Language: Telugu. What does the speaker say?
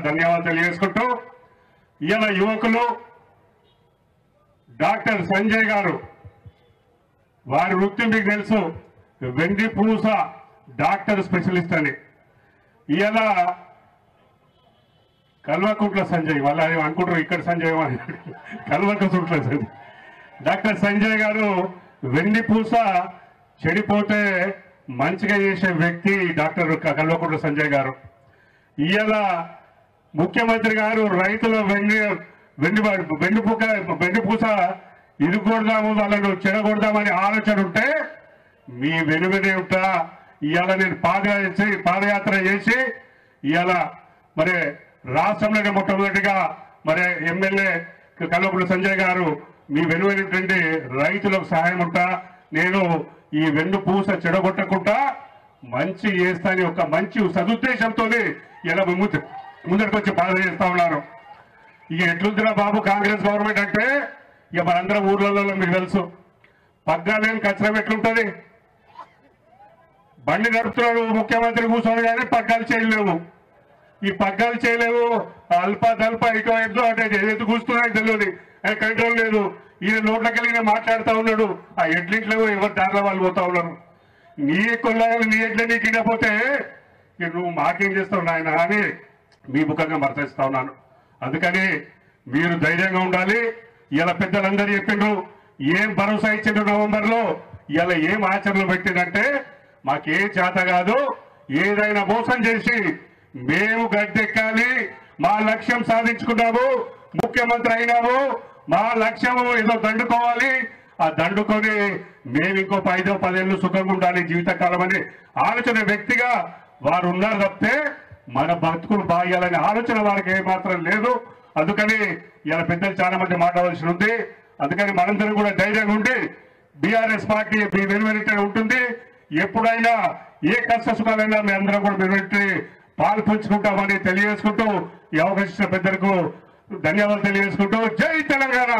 ధన్యవాదాలు తెలియజేసుకుంటూ ఇలా యువకులు డాక్టర్ సంజయ్ గారు వారి వృత్తి మీకు తెలుసు, వెండిపూస డాక్టర్ స్పెషలిస్ట్ అని. ఇలా కల్వకుంట్ల సంజయ్, వాళ్ళ అనుకుంటారు ఇక్కడ సంజయ్ అని, కల్వకుంట్ల సంజయ్. డాక్టర్ సంజయ్ గారు వెండిపూస చెడిపోతే మంచిగా చేసే వ్యక్తి డాక్టర్ కల్వకుంట్ల సంజయ్ గారు. ఇలా ముఖ్యమంత్రి గారు రైతుల వెండిపూస ఇరుగొడదాము, వాళ్ళను చెడగొడదామని ఆలోచన ఉంటే మీ వెనువెనుట ఇవాళ నేను పాదయాత్ర చేసి ఇవాళ మరి రాష్ట్రంలోనే మొట్టమొదటిగా మరి ఎమ్మెల్యే కల్వకుంట్ల సంజయ్ గారు మీ వెనువెనుంటే రైతులకు సహాయం ఉంటా, నేను ఈ వెన్నుపూస చెడగొట్టకుండా మంచి చేస్తాని ఒక మంచి సదుద్దేశంతో ఇలా ముందరికి వచ్చి బాధ చేస్తా ఉన్నారు. ఇక ఎట్లుందిరా బాబు కాంగ్రెస్ గవర్నమెంట్ అంటే, ఇక మనందరం ఊర్లలో మీకు తెలుసు, పగ్గాలేని కచ్చరం ఎట్లుంటది. బండి నడుపుతున్నాడు ముఖ్యమంత్రి కూర్చొని కానీ పగ్గాలు చేయలేవు. ఈ పగ్గాలు చేయలేవు, అల్ప తల్ప ఇటో ఎద్దో అంటే ఎత్తు కూర్చున్నాడు తెలియదు, కంట్రోల్ లేదు. ఈయన నోట్లకెళ్ళి మాట్లాడుతూ ఉన్నాడు, ఆ ఎడ్లింట్లో ఎవరు దారిలో వాళ్ళు పోతా ఉన్నారు. నీ కొల్లాలి నీ ఎడ్ల నీకు ఇకపోతే నువ్వు మాకేం చేస్తావు నాయన అని మీ ముఖంగా మర్చిస్తా ఉన్నాను. అందుకని మీరు ధైర్యంగా ఉండాలి. ఇలా పెద్దలందరూ చెప్పిండ్రు, ఏం భరోసా ఇచ్చిండ్రు నవంబర్లో, ఇలా ఏం ఆచరణలు పెట్టిందంటే మాకే చేత కాదు, ఏదైనా మోసం చేసి మేము గద్దెక్కాలి, మా లక్ష్యం సాధించుకున్నాము, ముఖ్యమంత్రి అయినాము, మా లక్ష్యము ఏదో దండుకోవాలి, ఆ దండుకొని మేము ఇంకో 5-10 ఏళ్ళు సుఖంగా ఉండాలి జీవితకాలం అని ఆలోచన వ్యక్తిగా వారు ఉన్నారు తప్పితే మన బతుకులు బాగాలని ఆలోచన వారికి ఏమాత్రం లేదు. అందుకని ఇలా పెద్దలు చాలా మంది మాట్లాడాల్సి ఉంది. అందుకని మనందరం కూడా ధైర్యంగా ఉండి బీఆర్ఎస్ పార్టీ మీ వెనువెంటే ఉంటుంది. ఎప్పుడైనా ఏ కష్ట సుఖాలైనా మీ అందరం కూడా వెనువెంటే పాలు పంచుకుంటామని తెలియజేసుకుంటూ ఈ అవకాశం పెద్దలకు ధన్యవాదాలు తెలియజేసుకుంటూ జై తెలంగాణ.